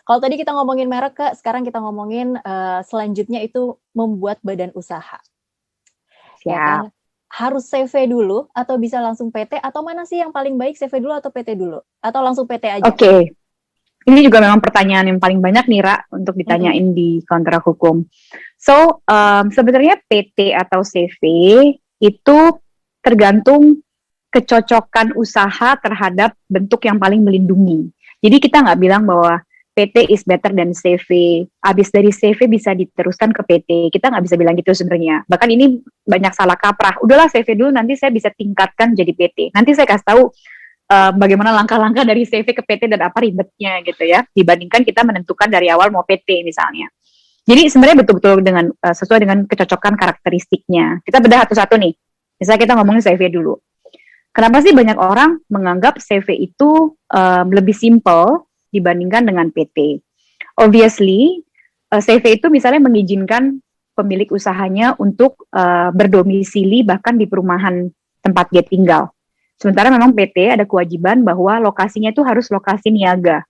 Kalau tadi kita ngomongin merek, Kak, sekarang kita ngomongin, selanjutnya itu membuat badan usaha, ya Siap. kan. Harus CV dulu atau bisa langsung PT atau mana sih yang paling baik CV dulu atau PT dulu? Atau langsung PT aja? Oke. Ini juga memang pertanyaan yang paling banyak nih, Ra, untuk ditanyain di kontrak hukum. So, sebenarnya PT atau CV itu tergantung kecocokan usaha terhadap bentuk yang paling melindungi. Jadi kita nggak bilang bahwa PT is better than CV. Abis dari CV bisa diteruskan ke PT. Kita nggak bisa bilang gitu sebenarnya. Bahkan ini banyak salah kaprah. Udahlah CV dulu, nanti saya bisa tingkatkan jadi PT. Nanti saya kasih tahu bagaimana langkah-langkah dari CV ke PT dan apa ribetnya gitu ya. Dibandingkan kita menentukan dari awal mau PT misalnya. Jadi sebenarnya betul-betul dengan sesuai dengan kecocokan karakteristiknya. Kita bedah satu-satu nih. Misalnya kita ngomongin CV dulu. Kenapa sih banyak orang menganggap CV itu lebih simple dibandingkan dengan PT? Obviously, CV itu misalnya mengizinkan pemilik usahanya untuk berdomisili bahkan di perumahan tempat dia tinggal. Sementara memang PT ada kewajiban bahwa lokasinya itu harus lokasi niaga.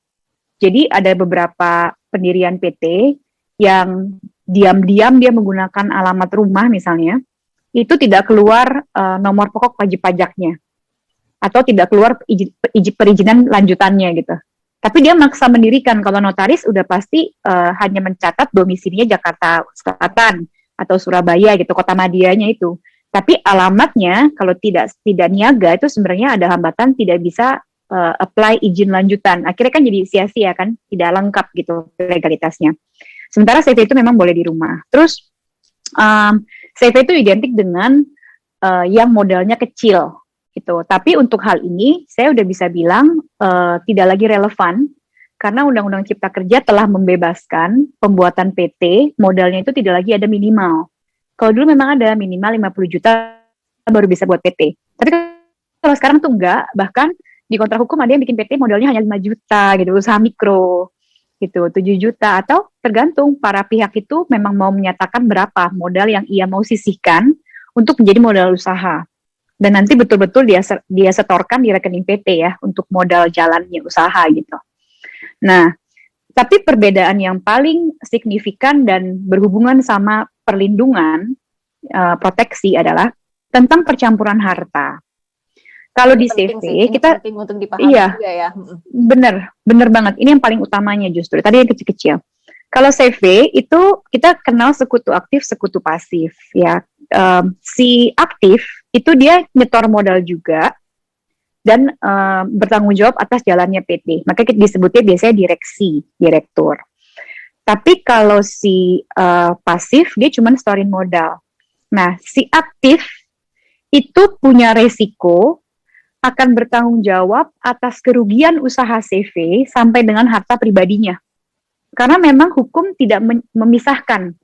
Jadi ada beberapa pendirian PT yang diam-diam dia menggunakan alamat rumah misalnya, itu tidak keluar nomor pokok wajib pajaknya atau tidak keluar perizinan lanjutannya gitu. Tapi dia maksa mendirikan. Kalau notaris udah pasti hanya mencatat domisilinya Jakarta Selatan atau Surabaya gitu, kota madianya itu. Tapi alamatnya kalau tidak niaga itu sebenarnya ada hambatan, tidak bisa apply izin lanjutan. Akhirnya kan jadi sia-sia kan, tidak lengkap gitu legalitasnya. Sementara CV itu memang boleh di rumah. Terus CV itu identik dengan yang modalnya kecil gitu. Tapi untuk hal ini saya udah bisa bilang tidak lagi relevan karena Undang-Undang Cipta Kerja telah membebaskan pembuatan PT modalnya itu tidak lagi ada minimal. Kalau dulu memang ada minimal 50 juta baru bisa buat PT. Tapi kalau sekarang tuh enggak, bahkan di kontrak hukum ada yang bikin PT modalnya hanya 5 juta gitu, usaha mikro gitu, 7 juta atau tergantung para pihak itu memang mau menyatakan berapa modal yang ia mau sisihkan untuk menjadi modal usaha. Dan nanti betul-betul dia setorkan di rekening PT ya untuk modal jalannya usaha gitu. Nah, tapi perbedaan yang paling signifikan dan berhubungan sama perlindungan proteksi adalah tentang percampuran harta. Kalau di CV kita penting untuk dipahami juga ya. Bener banget. Ini yang paling utamanya justru. Tadi yang kecil-kecil. Kalau CV itu kita kenal sekutu aktif, sekutu pasif ya. Si aktif itu dia nyetor modal juga dan bertanggung jawab atas jalannya PT. Maka disebutnya biasanya direktur. Tapi kalau si pasif dia cuma storin modal. Nah, si aktif itu punya resiko akan bertanggung jawab atas kerugian usaha CV sampai dengan harta pribadinya. Karena memang hukum tidak memisahkan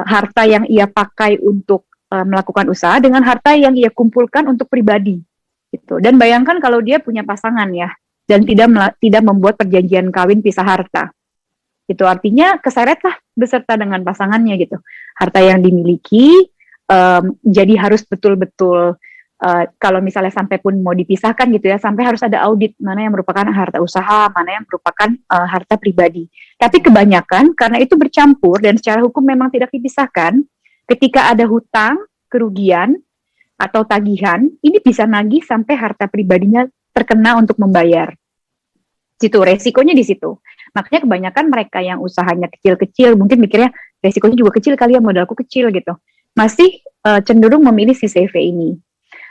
harta yang ia pakai untuk melakukan usaha dengan harta yang ia kumpulkan untuk pribadi. Gitu. Dan bayangkan kalau dia punya pasangan ya, dan tidak membuat perjanjian kawin pisah harta. Itu artinya keseretlah beserta dengan pasangannya gitu. Harta yang dimiliki jadi harus betul-betul kalau misalnya sampai pun mau dipisahkan gitu ya, sampai harus ada audit mana yang merupakan harta usaha, mana yang merupakan harta pribadi. Tapi kebanyakan karena itu bercampur dan secara hukum memang tidak dipisahkan, ketika ada hutang, kerugian, atau tagihan, ini bisa nagih sampai harta pribadinya terkena untuk membayar. Situ resikonya di situ. Makanya kebanyakan mereka yang usahanya kecil-kecil, mungkin mikirnya resikonya juga kecil kali ya, modalku kecil gitu. Masih cenderung memilih si CV ini.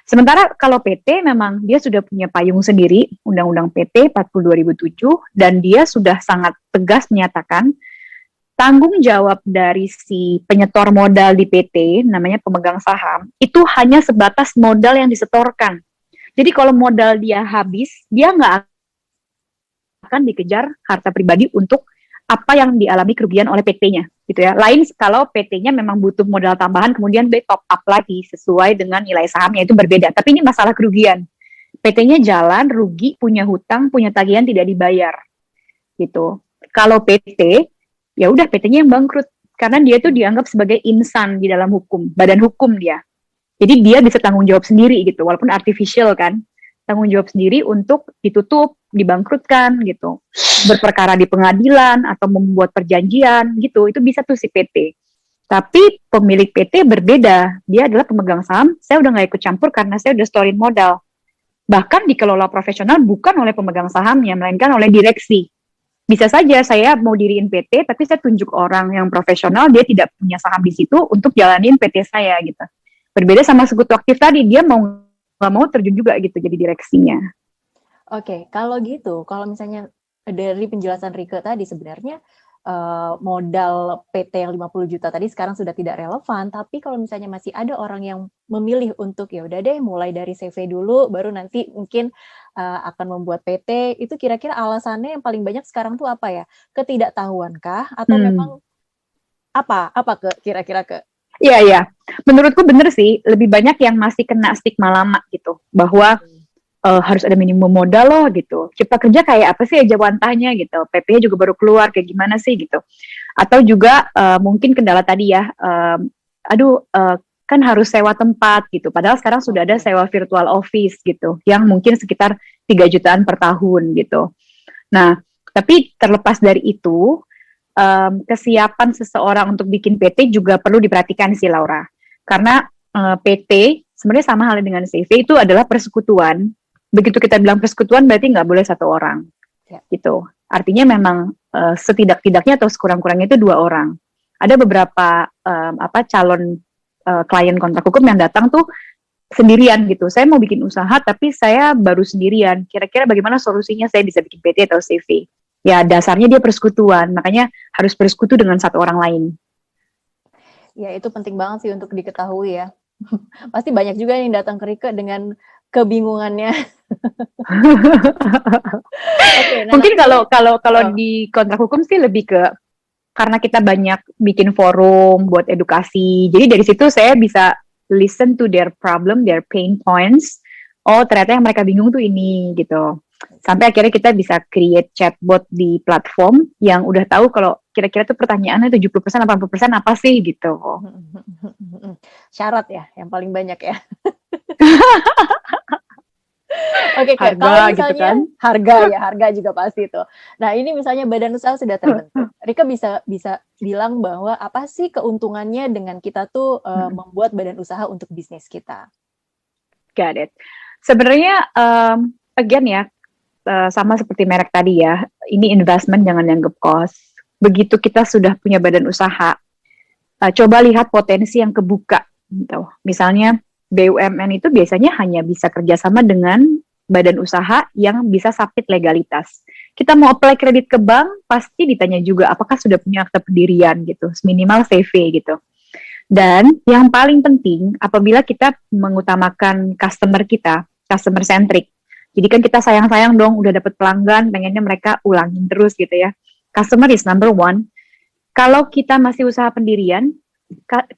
Sementara kalau PT memang dia sudah punya payung sendiri, Undang-Undang PT 40 2007, dan dia sudah sangat tegas menyatakan tanggung jawab dari si penyetor modal di PT, namanya pemegang saham, itu hanya sebatas modal yang disetorkan. Jadi kalau modal dia habis, dia nggak akan dikejar harta pribadi untuk apa yang dialami kerugian oleh PT-nya gitu ya. Lain kalau PT-nya memang butuh modal tambahan kemudian dia top up lagi sesuai dengan nilai sahamnya, itu berbeda. Tapi ini masalah kerugian. PT-nya jalan, rugi, punya hutang, punya tagihan tidak dibayar. Gitu. Kalau PT ya udah PT-nya yang bangkrut karena dia tuh dianggap sebagai insan di dalam hukum, badan hukum dia. Jadi dia bisa tanggung jawab sendiri gitu, walaupun artificial kan. tanggung jawab sendiri untuk ditutup, dibangkrutkan gitu, berperkara di pengadilan atau membuat perjanjian gitu, itu bisa tuh si PT. Tapi pemilik PT berbeda, dia adalah pemegang saham, saya udah nggak ikut campur karena saya udah storein modal. Bahkan dikelola profesional bukan oleh pemegang sahamnya, melainkan oleh direksi. Bisa saja saya mau diriin PT, tapi saya tunjuk orang yang profesional, dia tidak punya saham di situ untuk jalanin PT saya gitu. Berbeda sama sekutu aktif tadi, dia mau nggak mau terjun juga gitu jadi direksinya. Oke, kalau gitu, kalau misalnya dari penjelasan Rike tadi sebenarnya modal PT yang 50 juta tadi sekarang sudah tidak relevan, tapi kalau misalnya masih ada orang yang memilih untuk ya udah deh mulai dari CV dulu, baru nanti mungkin akan membuat PT, itu kira-kira alasannya yang paling banyak sekarang tuh apa ya? Ketidaktahuankah atau memang apa kira-kira ke? Iya, menurutku bener sih, lebih banyak yang masih kena stigma lama gitu, bahwa harus ada minimum modal loh gitu. Cipta kerja kayak apa sih aja wantahnya gitu. PP-nya juga baru keluar kayak gimana sih gitu. Atau juga mungkin kendala tadi ya, kan harus sewa tempat gitu. Padahal sekarang sudah ada sewa virtual office gitu, yang mungkin sekitar 3 jutaan per tahun gitu. Nah, tapi terlepas dari itu, kesiapan seseorang untuk bikin PT juga perlu diperhatikan sih Laura. Karena PT sebenarnya sama halnya dengan CV, itu adalah persekutuan. Begitu kita bilang persekutuan berarti nggak boleh satu orang, gitu. Artinya memang setidak-tidaknya atau sekurang-kurangnya itu 2 orang. Ada beberapa calon klien kontrak hukum yang datang tuh sendirian gitu. Saya mau bikin usaha tapi saya baru sendirian. Kira-kira bagaimana solusinya saya bisa bikin PT atau CV? Ya dasarnya dia persekutuan, makanya harus bersekutu dengan satu orang lain. Ya itu penting banget sih untuk diketahui ya. Pasti banyak juga yang datang ke Rike dengan kebingungannya. Okay, nah mungkin kalau di kontrak hukum sih lebih ke karena kita banyak bikin forum buat edukasi. Jadi dari situ saya bisa listen to their problem, their pain points. Oh, ternyata yang mereka bingung tuh ini gitu. Sampai akhirnya kita bisa create chatbot di platform yang udah tahu kalau kira-kira tuh pertanyaannya 70%, 80% apa sih gitu. Syarat ya, yang paling banyak ya. Oke, harga kalau misalnya gitu kan? harga juga pasti tuh. Nah, ini misalnya badan usaha sudah terbentuk. Rika bisa bilang bahwa apa sih keuntungannya dengan kita tuh membuat badan usaha untuk bisnis kita? Got it. Sebenarnya again ya, sama seperti merek tadi ya, ini investment, jangan dianggap cost. Begitu kita sudah punya badan usaha, coba lihat potensi yang kebuka gitu. Misalnya BUMN itu biasanya hanya bisa kerjasama dengan badan usaha yang bisa submit legalitas. Kita mau apply kredit ke bank, pasti ditanya juga apakah sudah punya akta pendirian gitu, minimal CV gitu. Dan yang paling penting, apabila kita mengutamakan customer kita, customer centric. Jadi kan kita sayang-sayang dong, udah dapat pelanggan, pengennya mereka ulangin terus gitu ya. Customer is number one. Kalau kita masih usaha pendirian,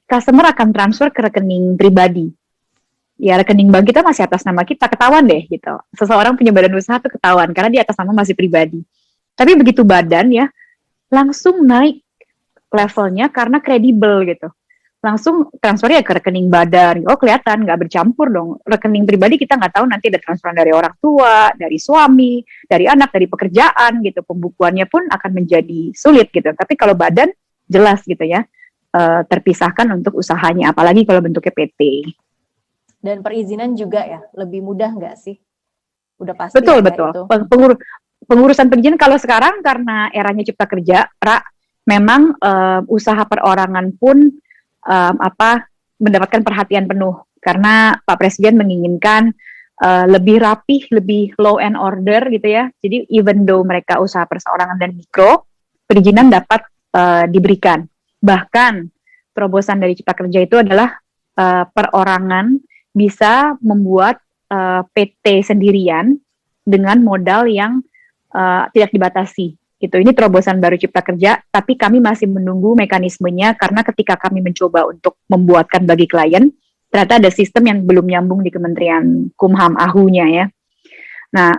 customer akan transfer ke rekening pribadi. Ya rekening bank kita masih atas nama kita, ketahuan deh gitu. Seseorang punya badan usaha tuh ketahuan, karena dia atas nama masih pribadi. Tapi begitu badan ya, langsung naik levelnya karena kredibel gitu. Langsung transfer ya ke rekening badan. Oh kelihatan, nggak bercampur dong. Rekening pribadi kita nggak tahu nanti ada transferan dari orang tua, dari suami, dari anak, dari pekerjaan gitu. Pembukuannya pun akan menjadi sulit gitu. Tapi kalau badan jelas gitu ya, terpisahkan untuk usahanya. Apalagi kalau bentuknya PT. Dan perizinan juga ya, lebih mudah nggak sih? Udah pasti. Betul. Itu. Pengurusan perizinan kalau sekarang karena eranya cipta kerja, memang usaha perorangan pun mendapatkan perhatian penuh karena Pak Presiden menginginkan lebih rapih, lebih law and order gitu ya. Jadi even though mereka usaha perseorangan dan mikro, perizinan dapat diberikan. Bahkan terobosan dari cipta kerja itu adalah perorangan bisa membuat PT sendirian dengan modal yang tidak dibatasi. Gitu. Ini terobosan baru cipta kerja, tapi kami masih menunggu mekanismenya karena ketika kami mencoba untuk membuatkan bagi klien, ternyata ada sistem yang belum nyambung di Kementerian Kumham AHU-nya ya. Nah,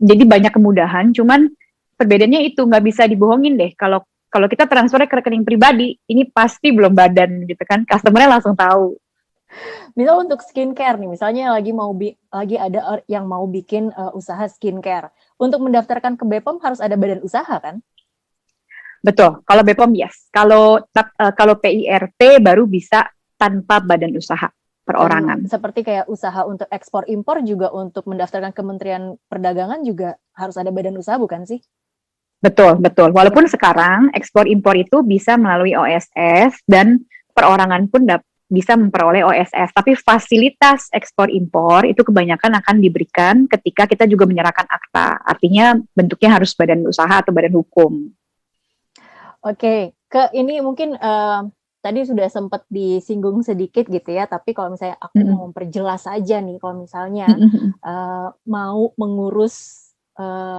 jadi banyak kemudahan, cuman perbedaannya itu nggak bisa dibohongin deh. Kalau kita transfernya ke rekening pribadi, ini pasti belum badan gitu kan, customer-nya langsung tahu. Misal untuk skincare nih, misalnya lagi ada yang mau bikin usaha skincare. Untuk mendaftarkan ke BPOM harus ada badan usaha kan? Betul. Kalau BPOM yes. Kalau PIRT baru bisa tanpa badan usaha Dan perorangan. seperti kayak usaha untuk ekspor impor juga untuk mendaftarkan Kementerian Perdagangan juga harus ada badan usaha bukan sih? Betul, betul. Walaupun sekarang ekspor impor itu bisa melalui OSS dan perorangan pun bisa memperoleh OSS, tapi fasilitas ekspor impor itu kebanyakan akan diberikan ketika kita juga menyerahkan akta. Artinya bentuknya harus badan usaha atau badan hukum. Oke, ini mungkin tadi sudah sempat disinggung sedikit gitu ya, tapi kalau misalnya aku mau memperjelas saja nih, kalau misalnya mau mengurus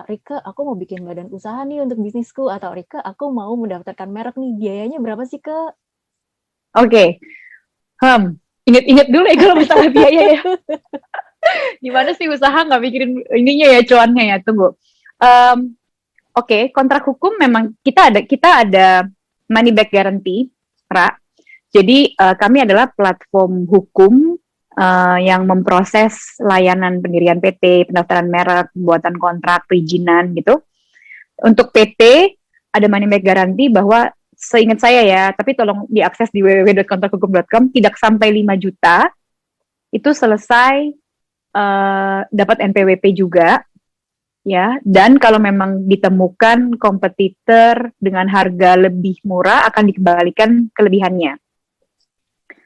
Rika, aku mau bikin badan usaha nih untuk bisnisku, atau Rika, aku mau mendaftarkan merek nih, biayanya berapa sih Kak? Oke, ingat-ingat dulu ya kalau masalah biaya ya. Gimana sih usaha nggak mikirin ininya ya, cuannya ya, tunggu. Oke, kontrak hukum memang kita ada money back guarantee, Ra. Jadi kami adalah platform hukum yang memproses layanan pendirian PT, pendaftaran merek, pembuatan kontrak, perizinan gitu. Untuk PT ada money back guarantee bahwa seingat saya ya, tapi tolong diakses di www.kontrakhukum.com, tidak sampai 5 juta itu selesai dapat NPWP juga. Ya, dan kalau memang ditemukan kompetitor dengan harga lebih murah akan dikembalikan kelebihannya.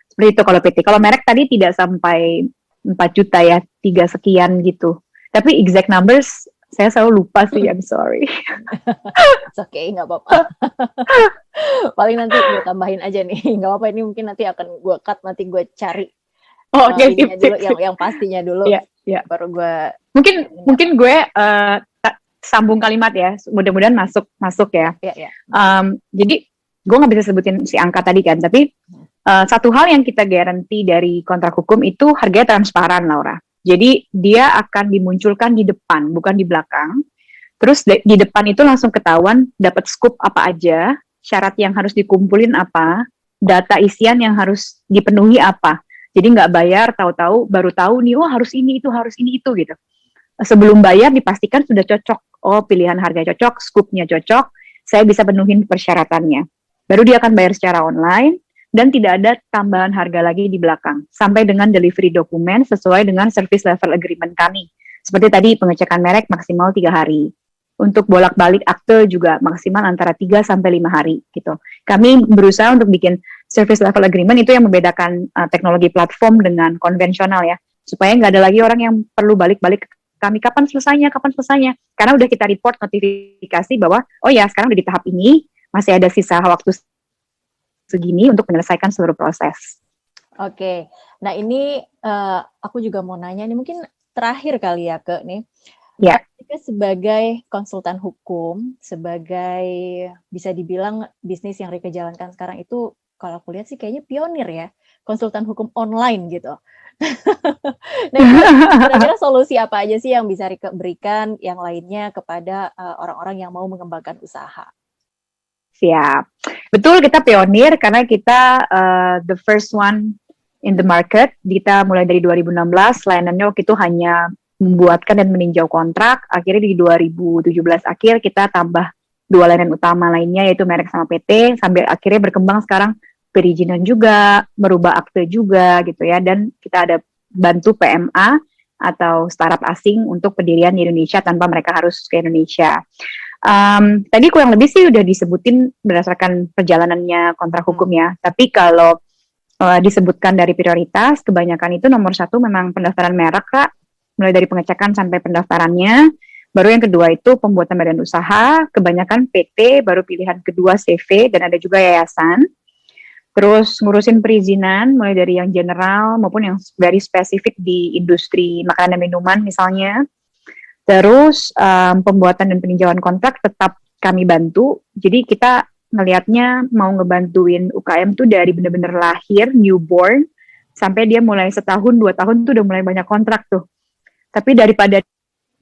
Seperti itu kalau PT. Kalau merek tadi tidak sampai 4 juta ya, 3 sekian gitu. Tapi exact numbers saya selalu lupa sih, I'm sorry. It's okay, nggak apa-apa. Paling nanti gue tambahin aja nih, nggak apa-apa, ini mungkin nanti akan gue cut, nanti gue cari ininya dulu, yang pastinya dulu, baru gue mungkin gue sambung kalimat ya, mudah-mudahan masuk ya. Jadi gue nggak bisa sebutin si angka tadi kan, tapi satu hal yang kita garansi dari kontrak hukum itu harganya transparan, Laura. Jadi dia akan dimunculkan di depan, bukan di belakang. Terus di depan itu langsung ketahuan dapat scoop apa aja, syarat yang harus dikumpulin apa, data isian yang harus dipenuhi apa. Jadi nggak bayar, tahu-tahu baru tahu nih, harus ini itu gitu. Sebelum bayar dipastikan sudah cocok. Oh, pilihan harga cocok, scoopnya cocok, saya bisa penuhin persyaratannya. Baru dia akan bayar secara online dan tidak ada tambahan harga lagi di belakang. Sampai dengan delivery dokumen sesuai dengan service level agreement kami. Seperti tadi pengecekan merek maksimal 3 hari. Untuk bolak-balik akte juga maksimal antara 3 sampai 5 hari gitu. Kami berusaha untuk bikin service level agreement itu yang membedakan teknologi platform dengan konvensional ya. Supaya nggak ada lagi orang yang perlu balik-balik ke kami kapan selesainya. Karena udah kita report notifikasi bahwa oh ya sekarang udah di tahap ini, masih ada sisa waktu segini untuk menyelesaikan seluruh proses. Oke, nah ini aku juga mau nanya, ini mungkin terakhir kali ya Kak nih. Ya. Ketika sebagai konsultan hukum, sebagai bisa dibilang bisnis yang Rika jalankan sekarang itu, kalau aku lihat sih kayaknya pionir ya, konsultan hukum online gitu. Nah, kira-kira solusi apa aja sih yang bisa Rika berikan yang lainnya kepada orang-orang yang mau mengembangkan usaha? Siap. Betul, kita pionir karena kita the first one in the market. Kita mulai dari 2016, layanannya waktu itu hanya membuatkan dan meninjau kontrak. Akhirnya di 2017 akhir kita tambah 2 layanan utama lainnya, yaitu merek sama PT, sambil akhirnya berkembang sekarang perizinan juga, merubah akte juga gitu ya, dan kita ada bantu PMA atau startup asing untuk pendirian di Indonesia tanpa mereka harus ke Indonesia. Tadi kurang lebih sih udah disebutin berdasarkan perjalanannya kontrak hukum ya, tapi kalau disebutkan dari prioritas, kebanyakan itu nomor 1 memang pendaftaran merek, Kak, mulai dari pengecekan sampai pendaftarannya. Baru yang kedua itu pembuatan badan usaha, kebanyakan PT, baru pilihan kedua CV, dan ada juga yayasan. Terus ngurusin perizinan, mulai dari yang general maupun yang very spesifik di industri makanan dan minuman misalnya. Terus pembuatan dan peninjauan kontrak tetap kami bantu. Jadi kita ngelihatnya mau ngebantuin UKM tuh dari bener-bener lahir, newborn, sampai dia mulai setahun, 2 tahun tuh udah mulai banyak kontrak tuh. Tapi daripada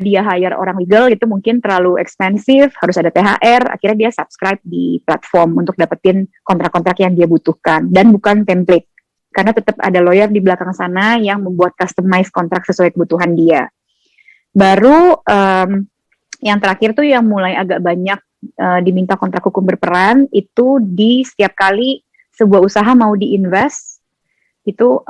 dia hire orang legal itu mungkin terlalu ekspensif, harus ada THR, akhirnya dia subscribe di platform untuk dapetin kontrak-kontrak yang dia butuhkan, dan bukan template. karena tetap ada lawyer di belakang sana yang membuat customize kontrak sesuai kebutuhan dia. Baru yang terakhir tuh yang mulai agak banyak diminta kontrak hukum berperan itu di setiap kali sebuah usaha mau diinvest itu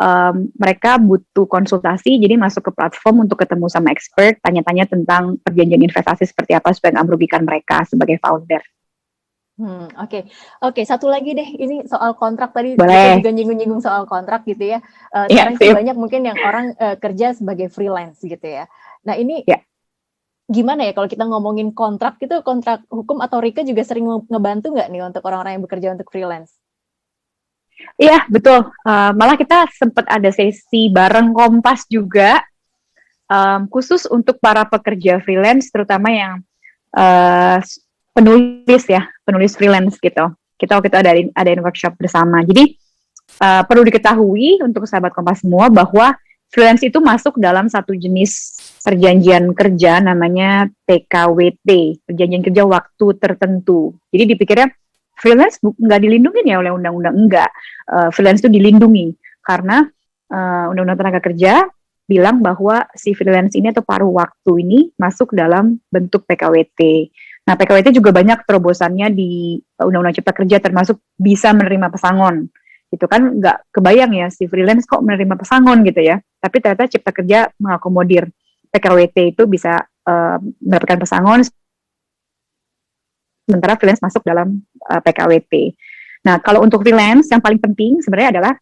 mereka butuh konsultasi, jadi masuk ke platform untuk ketemu sama expert, tanya-tanya tentang perjanjian investasi seperti apa supaya nggak merugikan mereka sebagai founder. Oke. Satu lagi deh, ini soal kontrak tadi Boleh. kita juga nyinggung-nyinggung soal kontrak gitu ya. Sekarang sih banyak mungkin yang orang kerja sebagai freelance gitu ya. Nah ini gimana ya kalau kita ngomongin kontrak gitu, kontrak hukum atau Rike juga sering ngebantu nggak nih untuk orang-orang yang bekerja untuk freelance? Iya, betul. Malah kita sempat ada sesi bareng Kompas juga, khusus untuk para pekerja freelance, terutama yang penulis freelance gitu. Kita waktu itu adain workshop bersama. Jadi perlu diketahui untuk sahabat Kompas semua bahwa freelance itu masuk dalam satu jenis perjanjian kerja namanya PKWT, perjanjian kerja waktu tertentu. Jadi dipikirnya freelance nggak dilindungi ya oleh undang-undang, enggak. Freelance itu dilindungi karena undang-undang tenaga kerja bilang bahwa si freelance ini atau paruh waktu ini masuk dalam bentuk PKWT. Nah, PKWT juga banyak terobosannya di Undang-Undang Cipta Kerja, termasuk bisa menerima pesangon. Itu kan nggak kebayang ya si freelance kok menerima pesangon gitu ya. Tapi ternyata Cipta Kerja mengakomodir PKWT itu bisa mendapatkan pesangon, sementara freelance masuk dalam PKWT. Nah, kalau untuk freelance yang paling penting sebenarnya adalah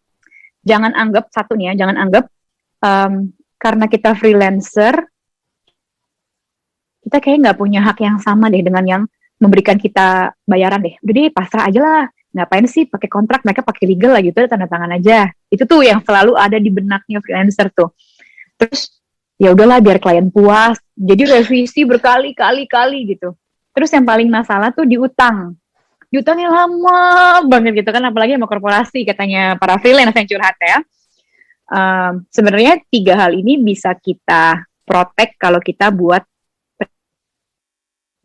jangan anggap karena kita freelancer, kita kayak nggak punya hak yang sama deh dengan yang memberikan kita bayaran deh. Udah deh, pasrah aja lah. Ngapain sih pakai kontrak, mereka pakai legal lah gitu, tanda tangan aja. Itu tuh yang selalu ada di benaknya freelancer tuh. Terus ya udahlah biar klien puas. Jadi revisi berkali-kali gitu. Terus yang paling masalah tuh diutang. Diutangnya lama banget gitu kan, apalagi sama korporasi katanya para freelance yang curhat ya. Sebenarnya 3 hal ini bisa kita protect kalau kita buat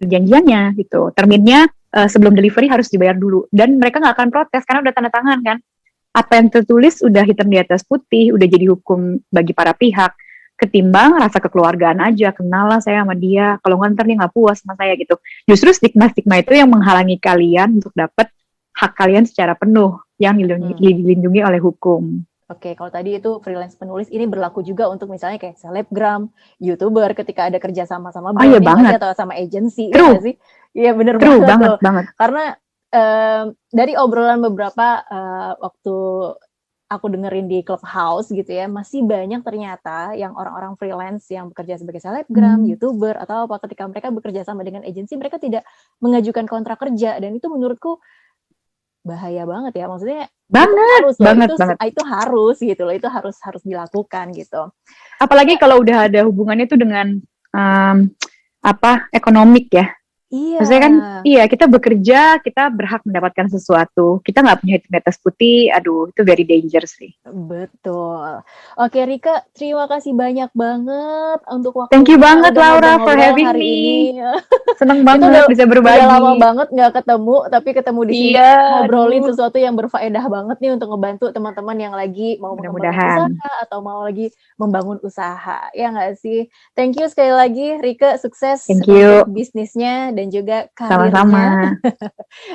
perjanjiannya gitu. Terminnya sebelum delivery harus dibayar dulu, dan mereka nggak akan protes karena udah tanda tangan kan. Apa yang tertulis udah hitam di atas putih, udah jadi hukum bagi para pihak, ketimbang rasa kekeluargaan aja, kenal lah saya sama dia, kalau nggak ntar dia nggak puas sama saya gitu. Justru stigma-stigma itu yang menghalangi kalian untuk dapat hak kalian secara penuh yang dilindungi oleh hukum. Oke, kalau tadi itu freelance penulis, ini berlaku juga untuk misalnya kayak selebgram, YouTuber ketika ada kerja sama branding atau sama agensi, ya nggak sih? Iya bener banget. Karena dari obrolan beberapa waktu aku dengerin di Clubhouse gitu ya, masih banyak ternyata yang orang-orang freelance yang bekerja sebagai selebgram, YouTuber atau apa, ketika mereka bekerja sama dengan agensi, mereka tidak mengajukan kontrak kerja, dan itu menurutku bahaya banget ya, maksudnya itu harus gitu loh, itu harus dilakukan gitu. Apalagi kalau udah ada hubungannya tuh dengan ekonomik ya. Iya. Maksudnya kan, kita bekerja, kita berhak mendapatkan sesuatu. Kita nggak punya hitam di atas putih, aduh, itu very dangerous sih. Betul. Oke, Rika, terima kasih banyak banget untuk waktunya. Thank you banget, Laura, for having me. Seneng banget bisa berbagi. Udah lama banget nggak ketemu, tapi ketemu di sini ngobrolin sesuatu yang berfaedah banget nih untuk ngebantu teman-teman yang lagi mau mengembangkan usaha atau mau lagi membangun usaha. Ya nggak sih? Thank you sekali lagi, Rika, sukses untuk bisnisnya dan juga karirnya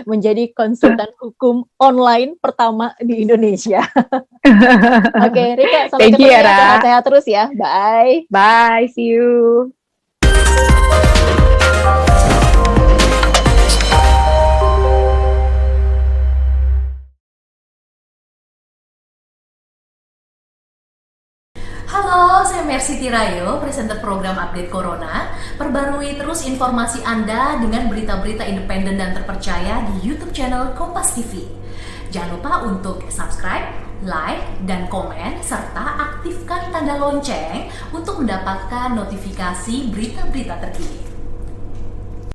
menjadi konsultan hukum online pertama di Indonesia. Oke, Rika, sampai ketemu ya, sehat-sehat terus ya. Bye. Bye, see you. Halo, saya Mercy Tirayo, presenter program Update Corona. Perbarui terus informasi Anda dengan berita-berita independen dan terpercaya di YouTube channel Kompas TV. Jangan lupa untuk subscribe, like, dan komen, serta aktifkan tanda lonceng untuk mendapatkan notifikasi berita-berita terkini.